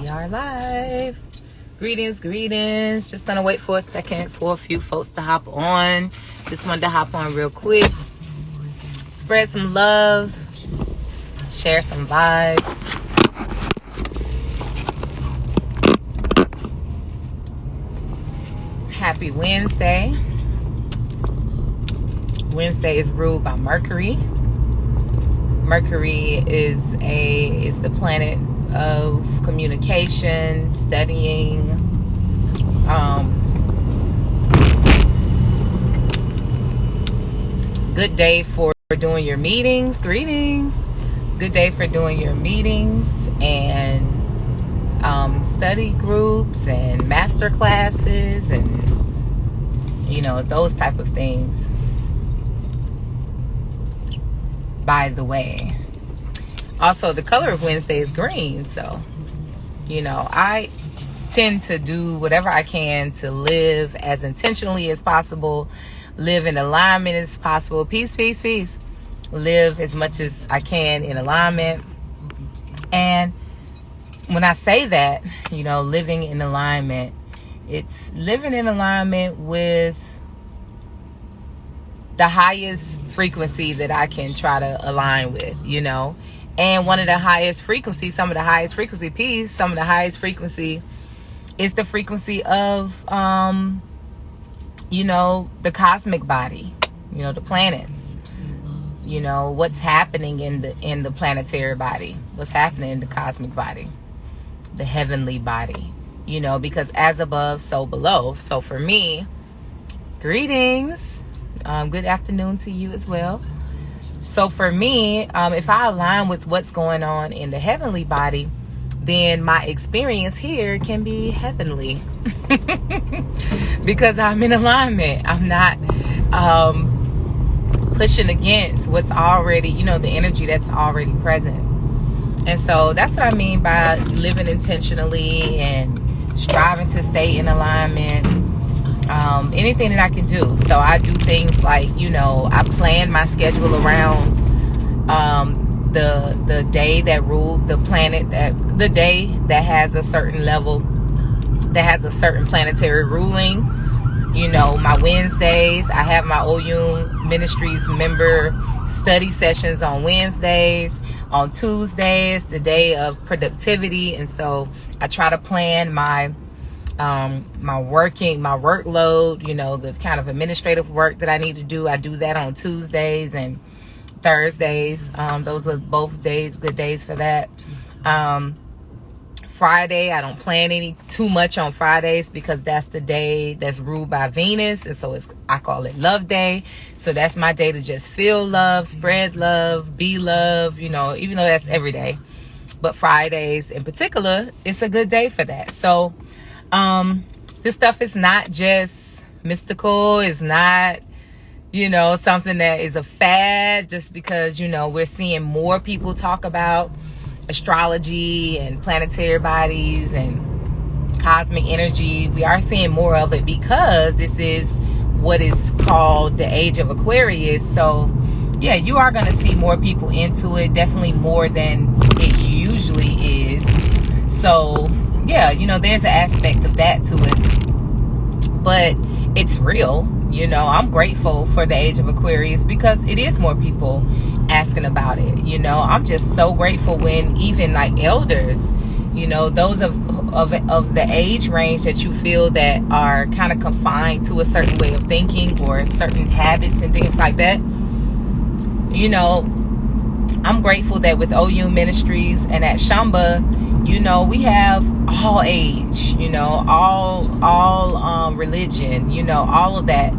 We are live. Greetings. Just gonna wait for a second for a few folks to hop on. Just wanted to hop on real quick. Spread some love. Share some vibes. Happy Wednesday. Wednesday is ruled by Mercury. Mercury is the planet of communication, studying, good day for doing your meetings. Greetings. Good day for doing your meetings and study groups and master classes and those type of things. By the way, also the color of Wednesday is green, so I tend to do whatever I can to live as intentionally as possible, live in alignment as possible. Peace. Live as much as I can in alignment. And when I say that, living in alignment, it's living in alignment with the highest frequency that I can try to align with, and some of the highest frequency is the frequency of, the cosmic body, the planets, what's happening in the planetary body, what's happening in the cosmic body, the heavenly body, because as above, so below. So for me, greetings. Good afternoon to you as well. So for me, if I align with what's going on in the heavenly body, then my experience here can be heavenly because I'm in alignment. I'm not pushing against what's already, the energy that's already present. And so that's what I mean by living intentionally and striving to stay in alignment. Anything that I can do. So I do things like, I plan my schedule around the day that ruled the planet, the day that has a certain level, that has a certain planetary ruling. My Wednesdays, I have my Oyun Ministries member study sessions on Wednesdays. On Tuesdays, the day of productivity. And so I try to plan my workload, the kind of administrative work that I need to do. I do that on Tuesdays and Thursdays. Those are both days, good days for that. Friday, I don't plan too much on Fridays because that's the day that's ruled by Venus. And so I call it Love Day. So that's my day to just feel love, spread love, be love, even though that's every day. But Fridays in particular, it's a good day for that. So this stuff is not just mystical. It's not, something that is a fad just because, we're seeing more people talk about astrology and planetary bodies and cosmic energy. We are seeing more of it because this is what is called the age of Aquarius. So yeah, you are going to see more people into it, definitely more than it usually is. So yeah, there's an aspect of that to it, but it's real. I'm grateful for the age of Aquarius because it is more people asking about it. I'm just so grateful when even like elders, those of the age range that you feel that are kind of confined to a certain way of thinking or certain habits and things like that. I'm grateful that with Oyun Ministries and at Shamba, we have all age, all religion, all of that.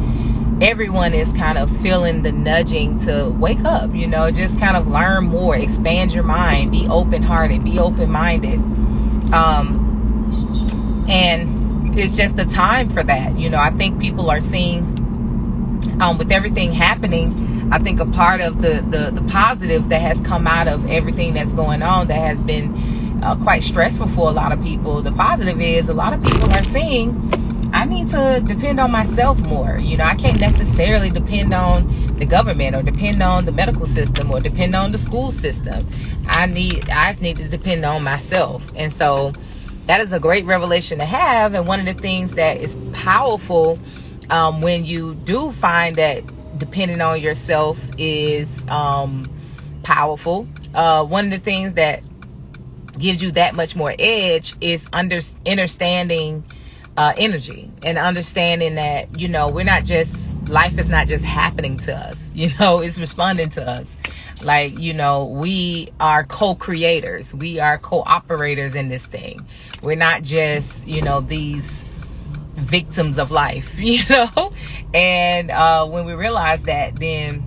Everyone is kind of feeling the nudging to wake up, just kind of learn more, expand your mind, be open-hearted, be open-minded. And it's just the time for that. I think people are seeing, with everything happening, I think a part of the positive that has come out of everything that's going on that has been quite stressful for a lot of people. The positive is a lot of people are seeing, I need to depend on myself more. I can't necessarily depend on the government or depend on the medical system or depend on the school system. I need to depend on myself. And so that is a great revelation to have. And one of the things that is powerful when you do find that depending on yourself is powerful, one of the things that gives you that much more edge is understanding energy, and understanding that, you know, we're not just, life is not just happening to us, you know, it's responding to us. Like, you know, we are co-creators, we are co-operators in this thing. We're not just, you know, these victims of life, you know. And when we realize that, then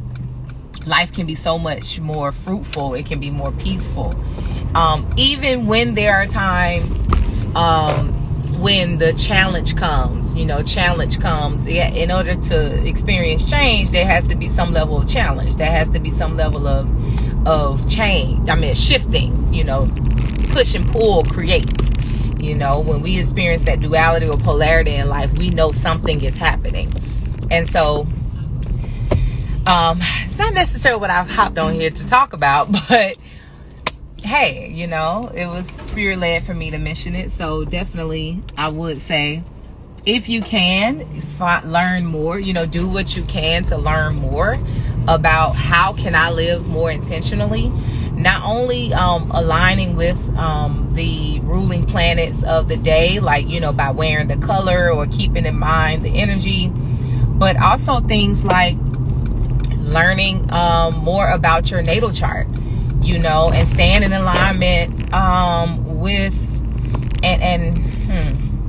life can be so much more fruitful, it can be more peaceful. Even when there are times when the challenge comes, you know, in order to experience change, there has to be some level of challenge. There has to be some level of change. I mean, shifting, you know, push and pull creates. You know, when we experience that duality or polarity in life, we know something is happening. And so, it's not necessarily what I've hopped on here to talk about, but hey, you know, it was spirit-led for me to mention it. So definitely, I would say, if you can learn more, you know, do what you can to learn more about how can I live more intentionally, not only aligning with the ruling planets of the day, like, you know, by wearing the color or keeping in mind the energy, but also things like learning more about your natal chart, you know, and staying in alignment with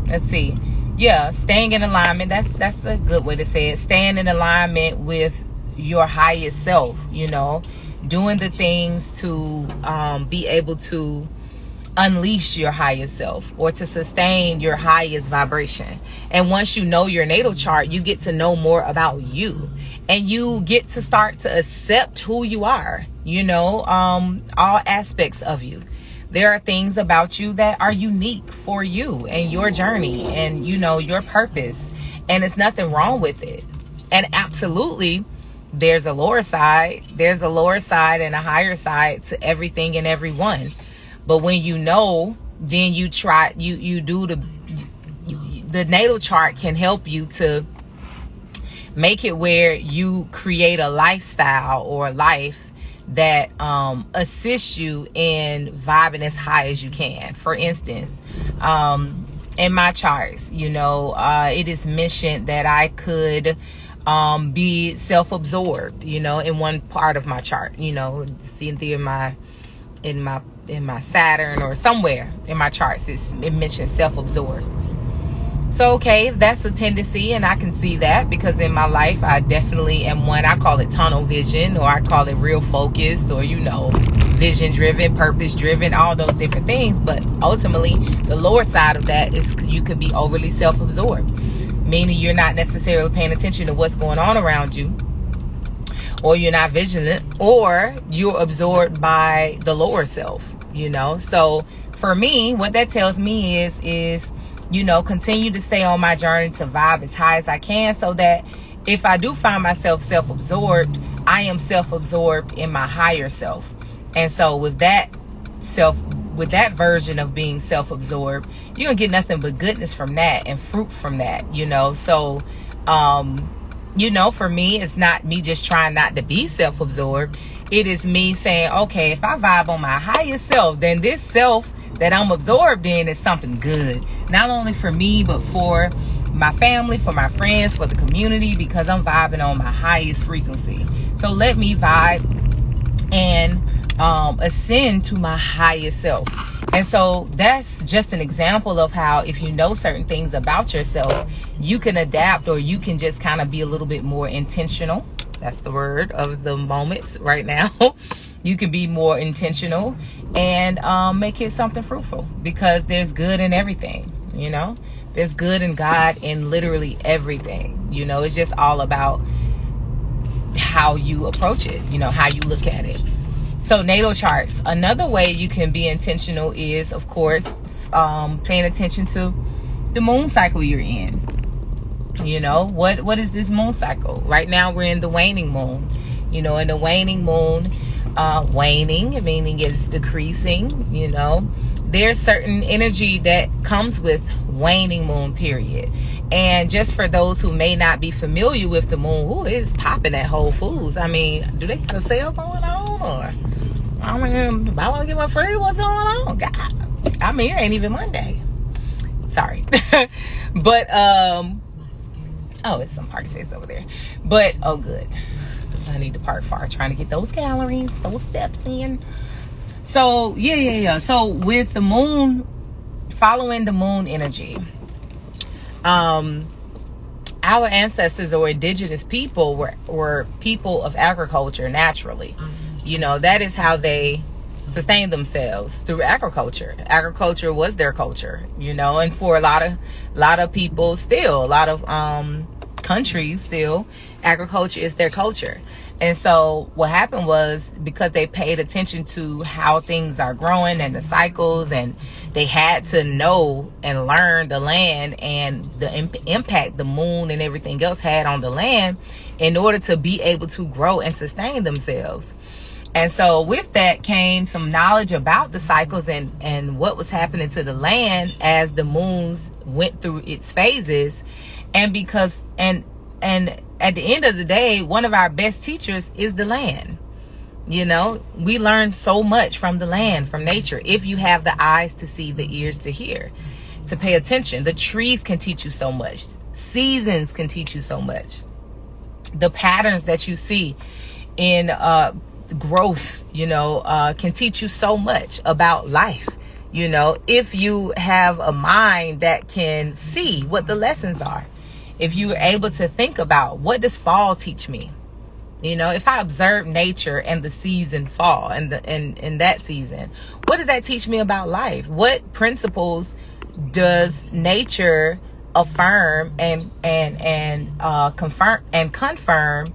let's see, yeah, staying in alignment, that's a good way to say it, staying in alignment with your highest self, you know, doing the things to be able to unleash your highest self, or to sustain your highest vibration. And once you know your natal chart, you get to know more about you, and you get to start to accept who you are, you know, all aspects of you. There are things about you that are unique for you and your journey and, you know, your purpose, and it's nothing wrong with it. And absolutely, there's a lower side and a higher side to everything and everyone. But when you know, then you try, you do the natal chart can help you to make it where you create a lifestyle or a life that assists you in vibing as high as you can. For instance, in my charts, you know, it is mentioned that I could be self-absorbed, you know, in one part of my chart, you know, see in my Saturn or somewhere in my charts, it mentions self-absorbed. So, okay, that's a tendency, and I can see that, because in my life, I definitely am one, I call it tunnel vision, or I call it real focus, or, you know, vision driven, purpose driven, all those different things. But ultimately, the lower side of that is you could be overly self-absorbed, meaning you're not necessarily paying attention to what's going on around you, or you're not vigilant, or you're absorbed by the lower self, you know. So for me, what that tells me is, you know, continue to stay on my journey to vibe as high as I can, so that if I do find myself self-absorbed, I am self-absorbed in my higher self. And so with that version of being self-absorbed, you're gonna get nothing but goodness from that and fruit from that, you know. So you know, for me, it's not me just trying not to be self-absorbed. It is me saying, okay, if I vibe on my highest self, then this self that I'm absorbed in is something good, not only for me, but for my family, for my friends, for the community, because I'm vibing on my highest frequency. So let me vibe and ascend to my highest self. And so that's just an example of how, if you know certain things about yourself, you can adapt, or you can just kind of be a little bit more intentional. That's the word of the moments right now. You can be more intentional and make it something fruitful, because there's good in everything, you know. There's good in God in literally everything, you know. It's just all about how you approach it, you know, how you look at it. So natal charts, another way you can be intentional is, of course, paying attention to the moon cycle you're in. You know, what is this moon cycle? Right now we're in the waning moon. You know, in the waning moon, waning, meaning it's decreasing, you know. there's certain energy that comes with waning moon period. And just for those who may not be familiar with the moon, it's popping at Whole Foods. I mean, do they got a sale going on? Or I mean, I want to get my free. What's going on? God, I mean, it ain't even Monday. Sorry. But oh, it's some park space over there. But oh, good. I need to park far, trying to get those calories, those steps in. So yeah. So with the moon, following the moon energy, our ancestors or indigenous people were people of agriculture naturally. You know, that is how they sustained themselves, through agriculture. Agriculture was their culture, you know, and for a lot of people still, a lot of countries still, agriculture is their culture. And so what happened was, because they paid attention to how things are growing and the cycles, and they had to know and learn the land and the impact the moon and everything else had on the land in order to be able to grow and sustain themselves. And so with that came some knowledge about the cycles and what was happening to the land as the moons went through its phases. And because and at the end of the day, one of our best teachers is the land. You know, we learn so much from the land, from nature, if you have the eyes to see, the ears to hear, to pay attention. The trees can teach you so much. Seasons can teach you so much. The patterns that you see in growth, you know, can teach you so much about life. You know, if you have a mind that can see what the lessons are. If you are able to think about, what does fall teach me? You know, if I observe nature and the season fall and in that season, what does that teach me about life? What principles does nature affirm and confirm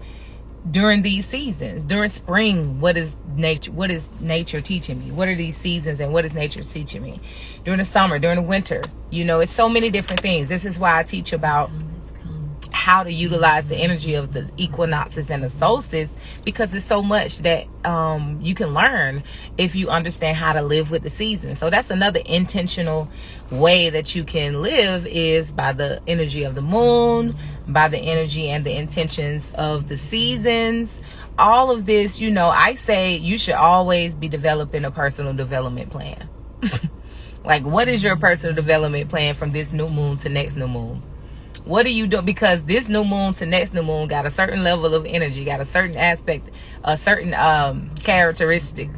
during these seasons? During spring, what is nature teaching me? What are these seasons and what is nature teaching me? During the summer, during the winter, you know, it's so many different things. This is why I teach about how to utilize the energy of the equinoxes and the solstice, because it's so much that you can learn if you understand how to live with the seasons. So that's another intentional way that you can live, is by the energy of the moon, by the energy and the intentions of the seasons. All of this, you know, I say you should always be developing a personal development plan. Like, what is your personal development plan from this new moon to next new moon? What are you doing? Because this new moon to next new moon got a certain level of energy, got a certain aspect, a certain characteristic,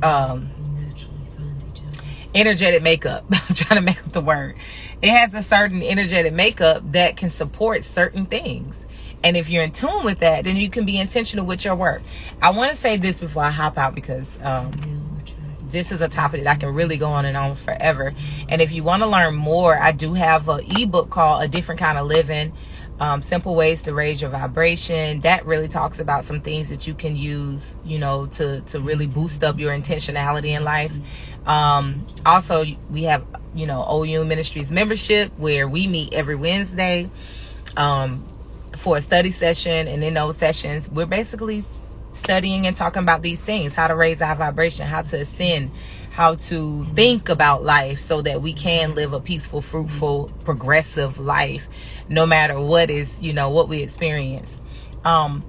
energetic makeup. I'm trying to make up the word. It has a certain energetic makeup that can support certain things. And if you're in tune with that, then you can be intentional with your work. I want to say this before I hop out, because this is a topic that I can really go on and on forever. And if you want to learn more, I do have an ebook called A Different Kind of Living, Simple Ways to Raise Your Vibration. That really talks about some things that you can use, you know, to really boost up your intentionality in life. Also, we have, you know, Oyun Ministries membership, where we meet every Wednesday for a study session. And in those sessions, we're basically studying and talking about these things: how to raise our vibration, how to ascend, how to think about life so that we can live a peaceful, fruitful, progressive life, no matter what is, you know, what we experience. But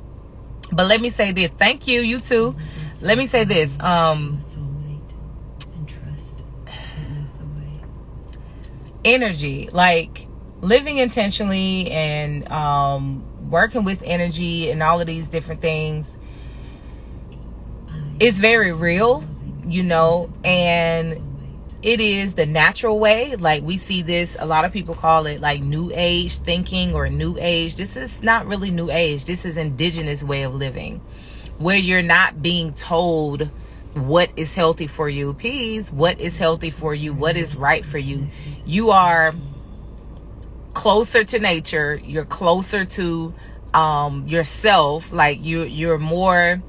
let me say this. Thank you, you too. Let me say this. Energy, like living intentionally and working with energy and all of these different things, it's very real, you know, and it is the natural way. Like, we see this, a lot of people call it like new age thinking or new age. This is not really new age. This is indigenous way of living, where you're not being told what is healthy for you. Peace, what is healthy for you, what is right for you. You are closer to nature. You're closer to yourself. Like, you're more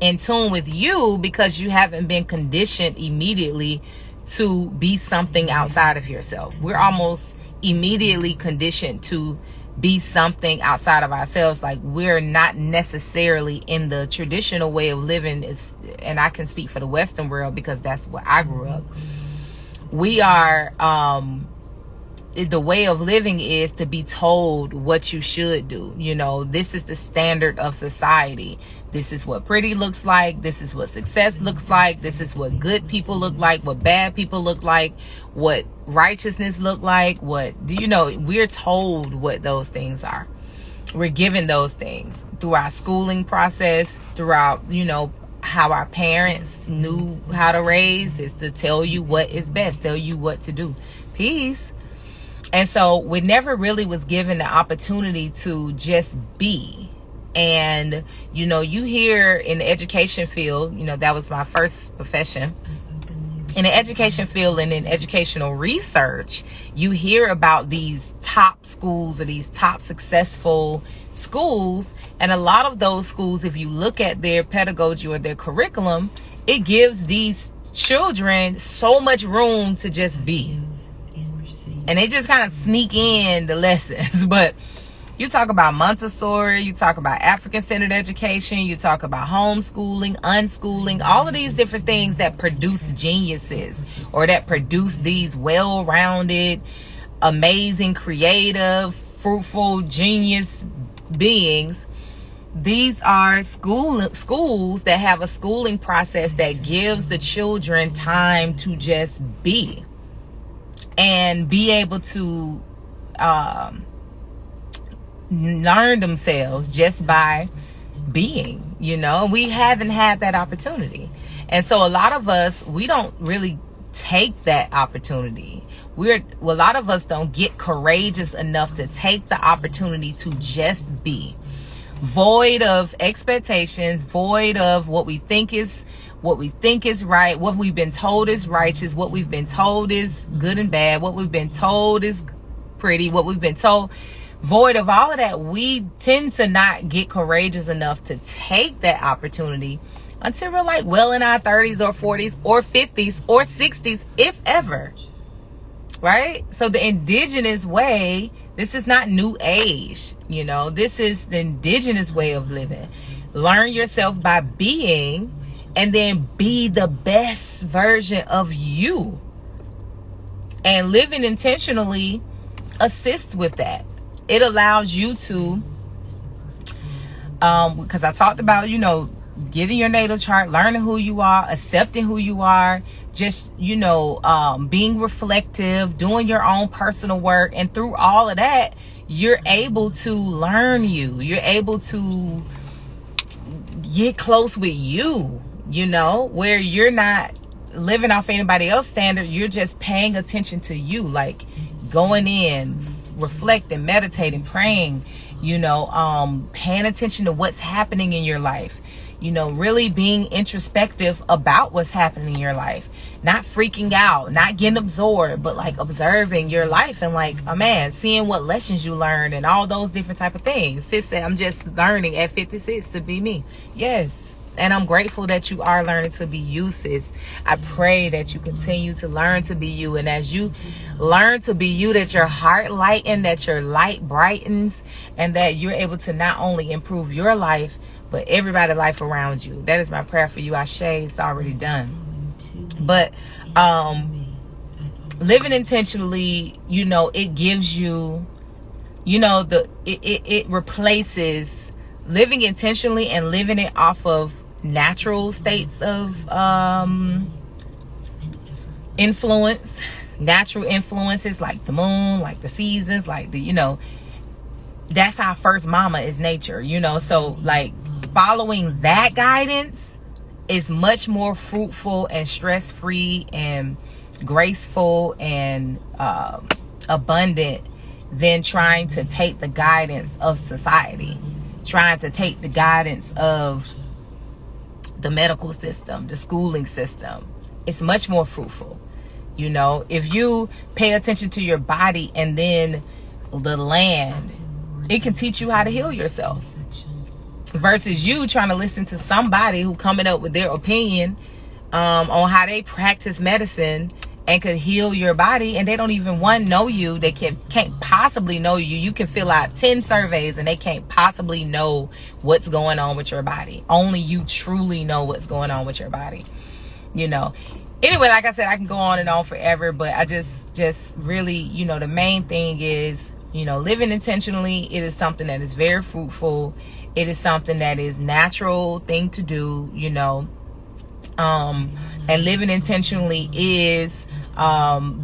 in tune with you, because you haven't been conditioned immediately to be something outside of yourself. We're almost immediately conditioned to be something outside of ourselves. Like, we're not necessarily in the traditional way of living. And I can speak for the Western world, because that's where I grew up. we are, the way of living is to be told what you should do. You know, this is the standard of society. This is what pretty looks like. This is what success looks like. This is what good people look like, what bad people look like, what righteousness look like, what, you know, we're told what those things are. We're given those things through our schooling process, throughout, you know, how our parents knew how to raise, is to tell you what is best, tell you what to do. Peace. And so we never really was given the opportunity to just be. And, you know, you hear in the education field, you know, that was my first profession. In the education field and in educational research, you hear about these top schools or these top successful schools. And a lot of those schools, if you look at their pedagogy or their curriculum, it gives these children so much room to just be. And they just kind of sneak in the lessons. But you talk about Montessori, you talk about African-centered education, you talk about homeschooling, unschooling, all of these different things that produce geniuses, or that produce these well-rounded, amazing, creative, fruitful, genius beings. These are schools that have a schooling process that gives the children time to just be. And be able to learn themselves just by being, you know. We haven't had that opportunity. And so a lot of us, we don't really take that opportunity. A lot of us don't get courageous enough to take the opportunity to just be. Void of expectations, void of what we think is right, what we've been told is righteous, what we've been told is good and bad, what we've been told is pretty, what we've been told. Void of all of that, we tend to not get courageous enough to take that opportunity until we're like well in our 30s or 40s or 50s or 60s, if ever. Right? So the indigenous way, this is not new age, you know, this is the indigenous way of living. Learn yourself by being, and then be the best version of you. And living intentionally assists with that. It allows you to, because I talked about, you know, getting your natal chart, learning who you are, accepting who you are, just, you know, being reflective, doing your own personal work. And through all of that, you're able to learn you. You're able to get close with you. You know, where you're not living off anybody else's standard, you're just paying attention to you, like going in, reflecting, meditating, praying, you know, paying attention to what's happening in your life, you know, really being introspective about what's happening in your life, not freaking out, not getting absorbed, but like observing your life and like, oh man, seeing what lessons you learned and all those different type of things. Sis said, I'm just learning at 56 to be me. Yes. And I'm grateful that you are learning to be you, sis. I pray that you continue to learn to be you. And as you learn to be you, that your heart lightens, that your light brightens, and that you're able to not only improve your life, but everybody's life around you. That is my prayer for you. Ashe, it's already done. But living intentionally, you know, it gives you, you know, it replaces living intentionally and living it off of natural states of influence, natural influences like the moon, like the seasons, like the, you know, that's our first mama is nature, you know. So like following that guidance is much more fruitful and stress-free and graceful and abundant than trying to take the guidance of society, trying to take the guidance of the medical system, the schooling system. It's much more fruitful. You know, if you pay attention to your body and then the land, it can teach you how to heal yourself. Versus you trying to listen to somebody who coming up with their opinion on how they practice medicine and could heal your body, and they don't even know you. They can't possibly know you. You can fill out 10 surveys and they can't possibly know what's going on with your body. Only you truly know what's going on with your body, you know. Anyway, like I said, I can go on and on forever, but I just really, you know, the main thing is, you know, living intentionally. It is something that is very fruitful. It is something that is natural thing to do, you know. And living intentionally is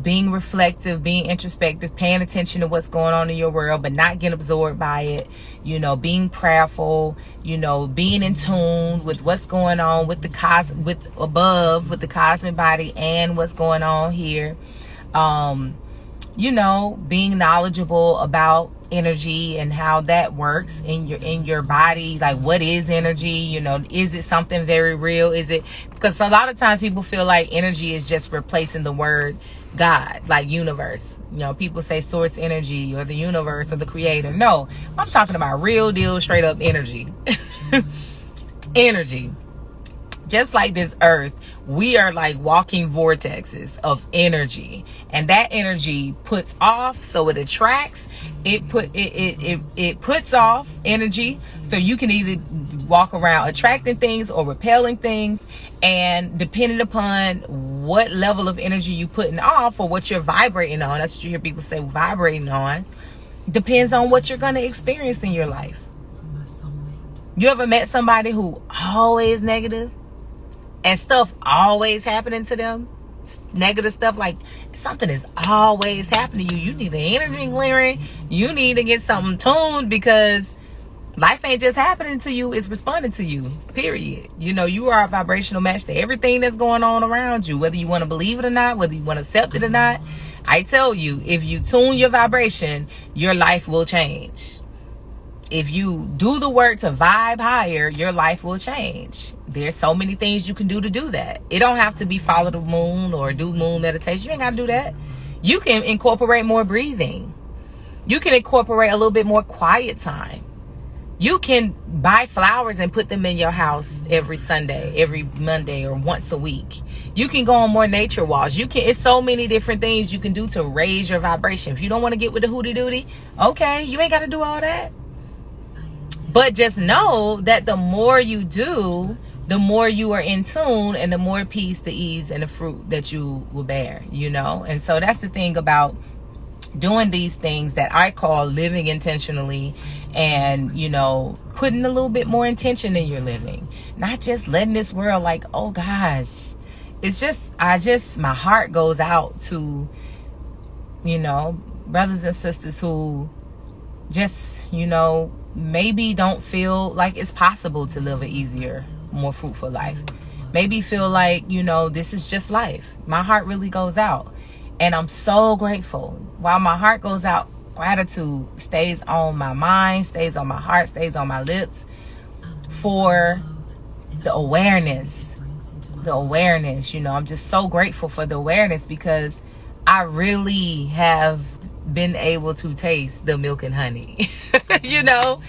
being reflective, being introspective, paying attention to what's going on in your world, but not getting absorbed by it, you know, being prayerful, you know, being in tune with what's going on with the with the cosmic body and what's going on here. You know, being knowledgeable about energy and how that works in your body. Like, what is energy? You know, is it something very real? Is it, because a lot of times people feel like energy is just replacing the word God, like universe. You know, people say source energy or the universe or the creator. No, I'm talking about real deal, straight up energy. Energy. Just like this earth, we are like walking vortexes of energy, and that energy puts off, so it attracts. It puts off energy, so you can either walk around attracting things or repelling things, and depending upon what level of energy you putting off or what you're vibrating on, that's what you hear people say, vibrating on, depends on what you're going to experience in your life. You ever met somebody who always negative? And stuff always happening to them, negative stuff, like something is always happening to you. You need an energy clearing. You need to get something tuned, because life ain't just happening to you, it's responding to you, period. You know, you are a vibrational match to everything that's going on around you, whether you want to believe it or not, whether you want to accept it or not. I tell you, if you tune your vibration, your life will change. If you do the work to vibe higher, your life will change. There's so many things you can do to do that. It don't have to be follow the moon or do moon meditation. You ain't got to do that. You can incorporate more breathing. You can incorporate a little bit more quiet time. You can buy flowers and put them in your house every Sunday, every Monday, or once a week. You can go on more nature walks. It's so many different things you can do to raise your vibration. If you don't want to get with the hootie dooty, okay, you ain't got to do all that. But just know that the more you do, the more you are in tune, and the more peace, the ease, and the fruit that you will bear, you know. And so that's the thing about doing these things that I call living intentionally, and, you know, putting a little bit more intention in your living. Not just letting this world like, oh gosh. It's just, my heart goes out to, you know, brothers and sisters who just, you know, maybe don't feel like it's possible to live an easier, more fruitful life. Maybe feel like, you know, this is just life. My heart really goes out, and I'm so grateful. While my heart goes out, gratitude stays on my mind, stays on my heart, stays on my lips, for the awareness, you know. I'm just so grateful for the awareness, because I really have been able to taste the milk and honey. You know,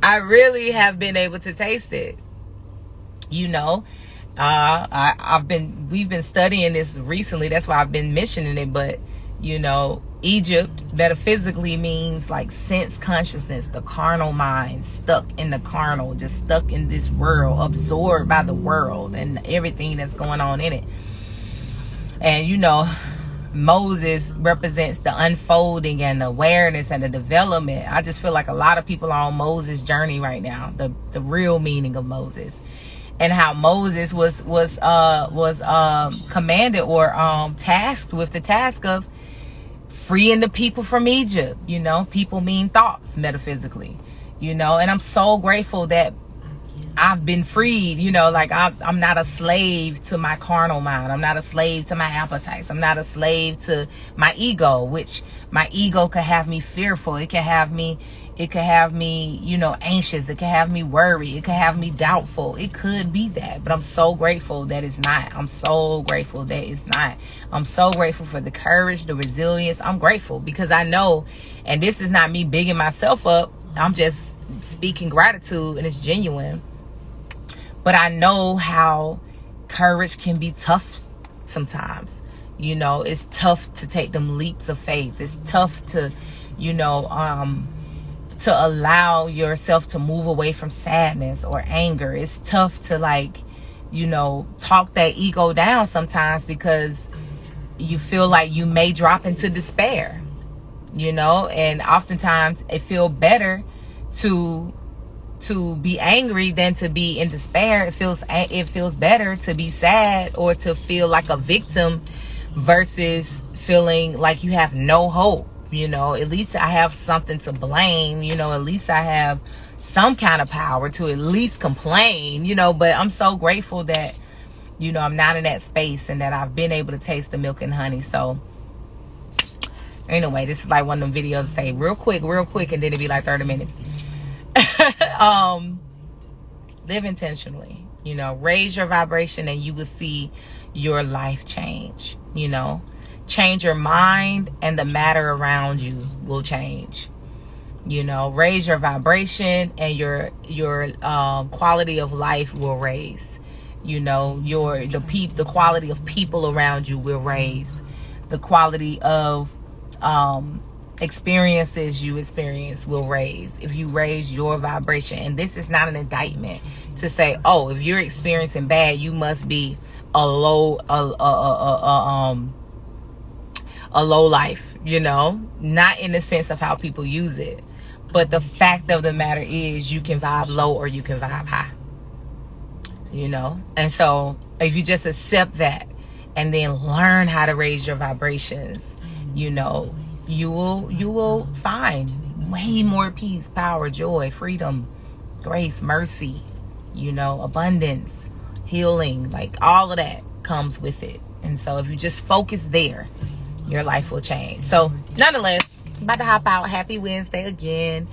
I really have been able to taste it. You know, we've been studying this recently. That's why I've been mentioning it. But, you know, Egypt metaphysically means like sense consciousness, the carnal mind, stuck in the carnal, just stuck in this world, absorbed by the world and everything that's going on in it. And, you know, Moses represents the unfolding and the awareness and the development. I just feel like a lot of people are on Moses' journey right now, the real meaning of Moses, and how Moses was commanded or tasked with the task of freeing the people from Egypt. You know, people mean thoughts metaphysically, you know. And I'm so grateful that I've been freed, you know, like I'm not a slave to my carnal mind. I'm not a slave to my appetites. I'm not a slave to my ego, which my ego could have me fearful. It could have me, you know, anxious. It could have me worried. It could have me doubtful. It could be that, but I'm so grateful that it's not. I'm so grateful that it's not. I'm so grateful for the courage, the resilience. I'm grateful because I know, and this is not me bigging myself up. I'm just speaking gratitude, and it's genuine. But I know how courage can be tough sometimes. You know, it's tough to take them leaps of faith. It's tough to, you know, to allow yourself to move away from sadness or anger. It's tough to like talk that ego down sometimes, because you feel like you may drop into despair, and oftentimes it feels better to be angry than to be in despair. It feels better to be sad or to feel like a victim versus feeling like you have no hope. At least I have something to blame. At least I have some kind of power to at least complain. But I'm so grateful that I'm not in that space, and that I've been able to taste the milk and honey. So anyway, this is like one of them videos that say real quick, and then it'd be like 30 minutes. Live intentionally, raise your vibration, and you will see your life change. Change your mind, and the matter around you will change. Raise your vibration, and your quality of life will raise. The quality of people around you will raise. The quality of experiences you experience will raise if you raise your vibration. And this is not an indictment to say, oh, if you're experiencing bad, you must be a low life, not in the sense of how people use it, but the fact of the matter is you can vibe low or you can vibe high, and so if you just accept that and then learn how to raise your vibrations, you will find way more peace, power, joy, freedom, grace, mercy, abundance, healing, like all of that comes with it. And so if you just focus there, your life will change. So nonetheless, I'm about to hop out. Happy Wednesday again.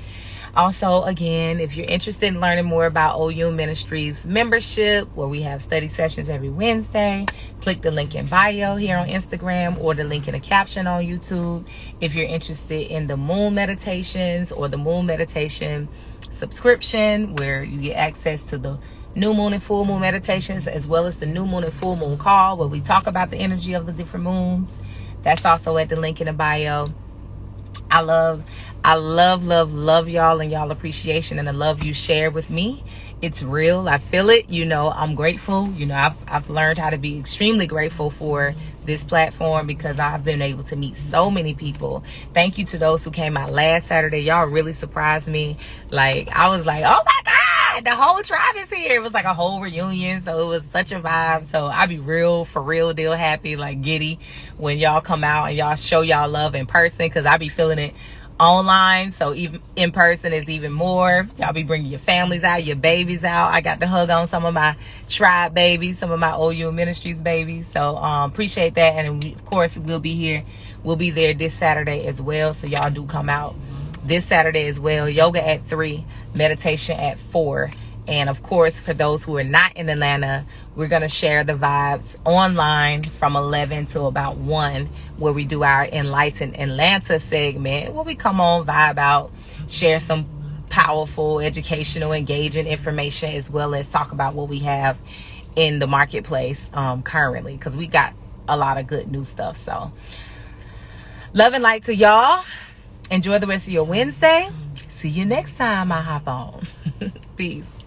Also, again, if you're interested in learning more about Oyun Ministries membership, where we have study sessions every Wednesday, click the link in bio here on Instagram, or the link in the caption on YouTube. If you're interested in the moon meditations or the moon meditation subscription, where you get access to the new moon and full moon meditations, as well as the new moon and full moon call, where we talk about the energy of the different moons, that's also at the link in the bio. I love y'all and y'all appreciation, and the love you share with me. It's real. I feel it. I'm grateful. I've learned how to be extremely grateful for this platform, because I've been able to meet so many people. Thank you to those who came out last Saturday. Y'all really surprised me. Like, I was like, oh my God, the whole tribe is here. It was like a whole reunion. So it was such a vibe. So I be for real deal happy, like giddy, when y'all come out and y'all show y'all love in person, because I be feeling it online. So even in person is even more. Y'all be bringing your families out, your babies out. I got to hug on some of my tribe babies, some of my Oyun Ministries babies. So appreciate that. And of course, we'll be there this Saturday as well. So y'all do come out this Saturday as well. Yoga at 3, meditation at 4. And of course, for those who are not in Atlanta, we're going to share the vibes online from 11 to about 1, where we do our Enlightened Atlanta segment, where we come on, vibe out, share some powerful, educational, engaging information, as well as talk about what we have in the marketplace currently, because we got a lot of good new stuff. So love and light to y'all. Enjoy the rest of your Wednesday. See you next time I hop on. Peace.